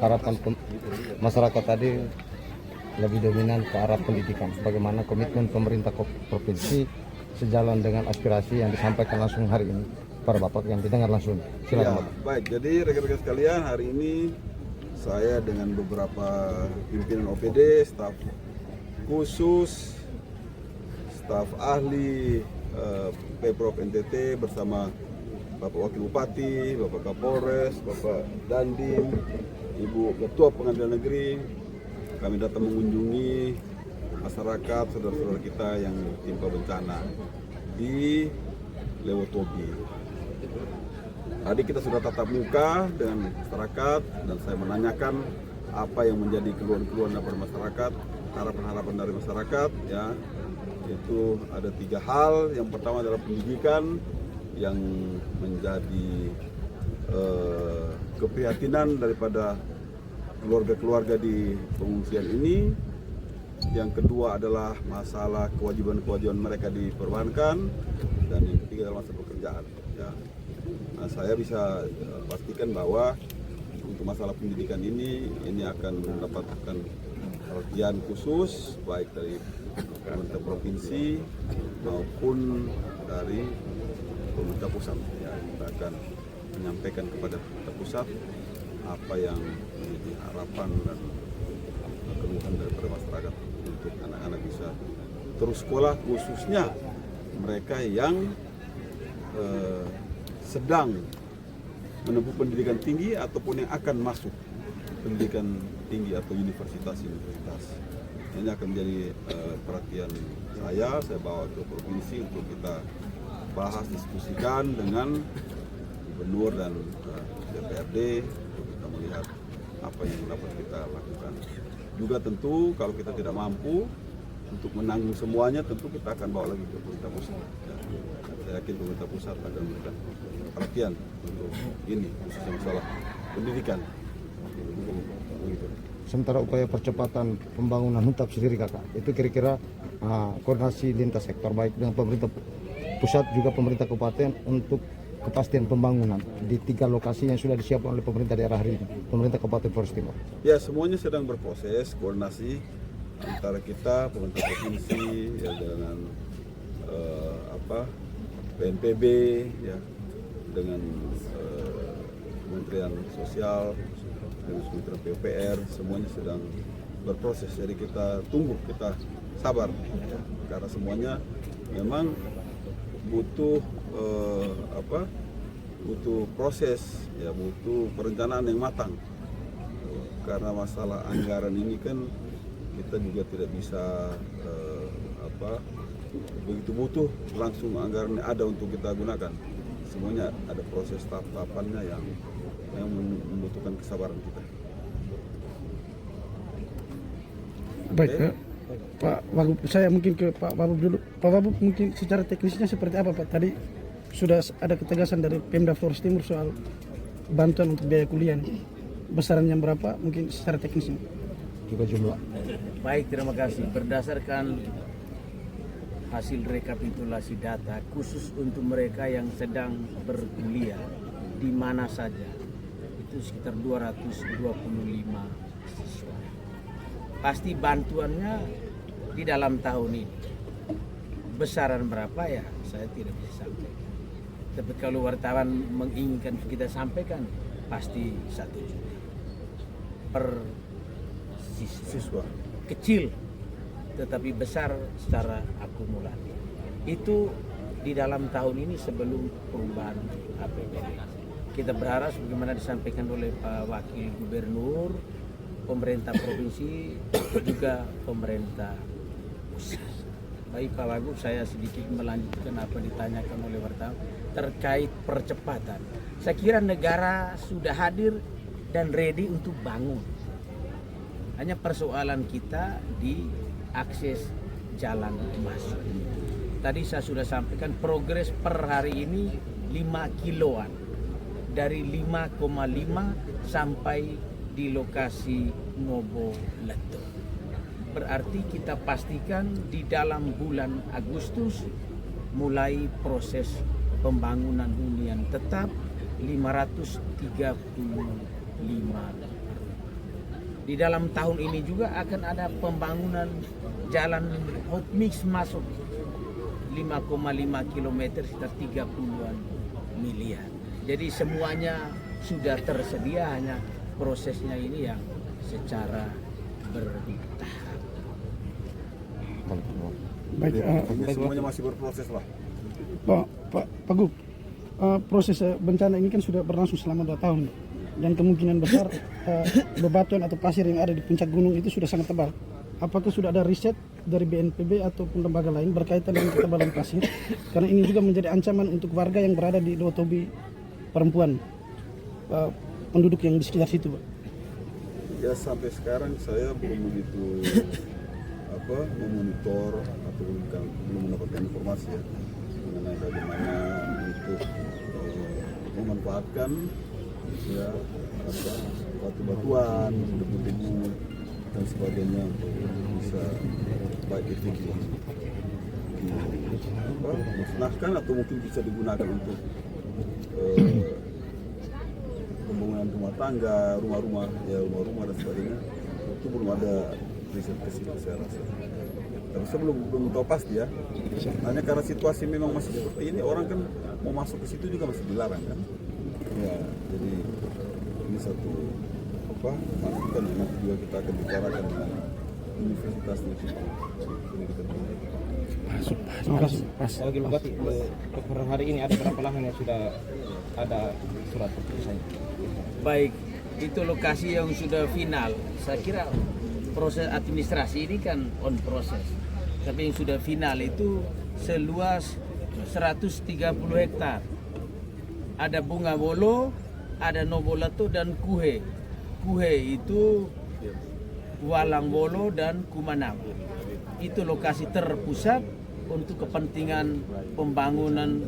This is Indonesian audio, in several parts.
harapan masyarakat tadi lebih dominan ke arah pendidikan. Bagaimana komitmen pemerintah provinsi sejalan dengan aspirasi yang disampaikan langsung hari ini para Bapak yang didengar langsung. Silakan Bapak. Baik, jadi rekan-rekan sekalian, hari ini saya dengan beberapa pimpinan OPD, staf khusus, staf ahli Pemprov NTT bersama Bapak Wakil Bupati, Bapak Kapolres, Bapak Dandim, Ibu Ketua Pengadilan Negeri, kami datang mengunjungi masyarakat, saudara-saudara kita yang timpa bencana di Lewotobi. Tadi kita sudah tatap muka dengan masyarakat dan saya menanyakan apa yang menjadi keluhan-keluhan dari masyarakat, harapan-harapan dari masyarakat, ya. Itu ada 3 hal. Yang pertama adalah pendidikan yang menjadi keprihatinan daripada keluarga-keluarga di pengungsian ini. Yang kedua adalah masalah kewajiban-kewajiban mereka diperbankan, dan yang ketiga adalah masalah pekerjaan. Ya. Nah, saya bisa pastikan bahwa untuk masalah pendidikan ini akan mendapatkan perhatian khusus baik dari pemerintah provinsi maupun dari pemerintah pusat. Ya, kita akan menyampaikan kepada pemerintah pusat apa yang menjadi harapan dan keluhan daripada masyarakat untuk anak-anak bisa terus sekolah, khususnya mereka yang sedang menempuh pendidikan tinggi ataupun yang akan masuk pendidikan tinggi atau universitas. Ini akan menjadi perhatian saya bawa ke provinsi untuk kita bahas, diskusikan dengan gubernur dan DPRD untuk kita melihat apa yang dapat kita lakukan. Juga tentu kalau kita tidak mampu untuk menanggung semuanya, tentu kita akan bawa lagi ke pemerintah pusat. Ya, saya yakin pemerintah pusat akan memberikan perhatian untuk ini, khususnya masalah pendidikan. Sementara upaya percepatan pembangunan huntap sendiri kakak, itu kira-kira koordinasi lintas sektor baik dengan pemerintah pusat juga pemerintah kabupaten untuk kepastian pembangunan di 3 lokasi yang sudah disiapkan oleh pemerintah daerah hari ini, pemerintah Kabupaten Flores Timur. Ya, semuanya sedang berproses koordinasi antara kita, pemerintah provinsi, ya, dengan BNPB, ya, dengan Kementerian Sosial, dengan Kementerian PUPR, semuanya sedang berproses. Jadi kita tunggu, kita sabar, ya, karena semuanya memang butuh butuh proses, ya, butuh perencanaan yang matang. Karena masalah anggaran ini kan kita juga tidak bisa begitu butuh langsung anggaran ada untuk kita gunakan. Semuanya ada proses tahapannya yang membutuhkan kesabaran kita. Baik, Pak Wagub, saya mungkin ke Pak Wagub dulu. Pak Wagub, mungkin secara teknisnya seperti apa Pak? Tadi sudah ada ketegasan dari Pemda Flores Timur soal bantuan untuk biaya kuliah. Besarannya berapa? Mungkin secara teknisnya. Juga jumlah. Baik, terima kasih. Berdasarkan hasil rekapitulasi data khusus untuk mereka yang sedang berkuliah di mana saja, itu sekitar 225 siswa. Pasti bantuannya di dalam tahun ini. Besaran berapa ya saya tidak bisa sampaikan. Tapi kalau wartawan menginginkan kita sampaikan, pasti 1 juta per siswa. Kecil tetapi besar secara akumulatif. Itu di dalam tahun ini sebelum perubahan APBD. Kita berharap sebagaimana disampaikan oleh Pak Wakil Gubernur, pemerintah provinsi juga pemerintah pusat. Baik Pak Wagub, saya sedikit melanjutkan apa ditanyakan oleh wartawan terkait percepatan. Saya kira negara sudah hadir dan ready untuk bangun. Hanya persoalan kita di akses jalan masuk. Tadi saya sudah sampaikan progres per hari ini 5 kiloan. Dari 5,5 sampai di lokasi Nobo Leto. Berarti kita pastikan di dalam bulan Agustus mulai proses pembangunan hunian tetap 535 Di dalam tahun ini juga akan ada pembangunan jalan hot mix masuk 5,5 km sekitar 30-an miliar. Jadi semuanya sudah tersedia, hanya prosesnya ini yang secara bertahap. Baik, Ini semuanya masih berproses lah. Pak Gub, proses bencana ini kan sudah berlangsung selama 2 tahun dan kemungkinan besar bebatuan atau pasir yang ada di puncak gunung itu sudah sangat tebal. Apakah sudah ada riset dari BNPB ataupun lembaga lain berkaitan dengan ketebalan pasir? Karena ini juga menjadi ancaman untuk warga yang berada di Lotobi, perempuan, penduduk yang di sekitar situ, Pak. Ya sampai sekarang saya belum begitu memonitor atau belum mendapatkan informasi ya mengenai bagaimana untuk memanfaatkan ya batu-batuan, debu-debu dan sebagainya untuk bisa baik itu dimusnahkan atau mungkin bisa digunakan untuk pembangunan rumah tangga, rumah-rumah dan sebagainya. Itu belum ada riset ke situ saya rasa. Tapi saya belum tahu pasti ya. Hanya karena situasi memang masih seperti ini, orang kan mau masuk ke situ juga masih dilarang kan. Ya, jadi ini satu masukan yang nanti juga kita akan bicarakan dengan universitas di situ. Terima kasih. Bagi Bupati, per hari ini ada berapa lahan yang sudah ada surat keputusan? Baik, itu lokasi yang sudah final. Saya kira proses administrasi ini kan on proses. Tapi yang sudah final itu seluas 130 hektar. Ada Bunga Wolo, ada Nobolato dan Kuhe. Kuhe itu Walang Wolo dan Kumanang. Itu lokasi terpusat untuk kepentingan pembangunan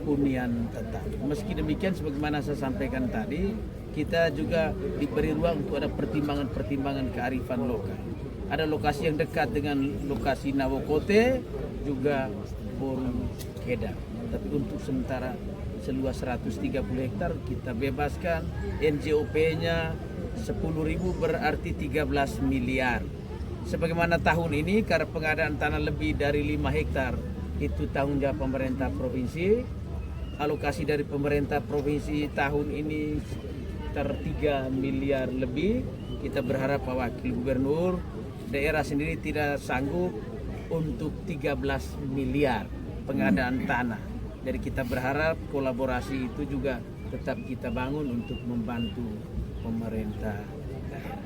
hunian tetap. Meski demikian, sebagaimana saya sampaikan tadi, kita juga diberi ruang untuk ada pertimbangan-pertimbangan kearifan lokal. Ada lokasi yang dekat dengan lokasi Nawokote, juga Boru Kedang. Tapi untuk sementara seluas 130 hektar kita bebaskan. NJOP-nya 10.000 berarti 13 miliar. Sebagaimana tahun ini karena pengadaan tanah lebih dari 5 hektar itu tanggung jawab pemerintah provinsi. Alokasi dari pemerintah provinsi tahun ini sekitar 3 miliar lebih. Kita berharap Pak Wakil Gubernur daerah sendiri tidak sanggup untuk 13 miliar pengadaan tanah. Jadi kita berharap kolaborasi itu juga tetap kita bangun untuk membantu pemerintah daerah.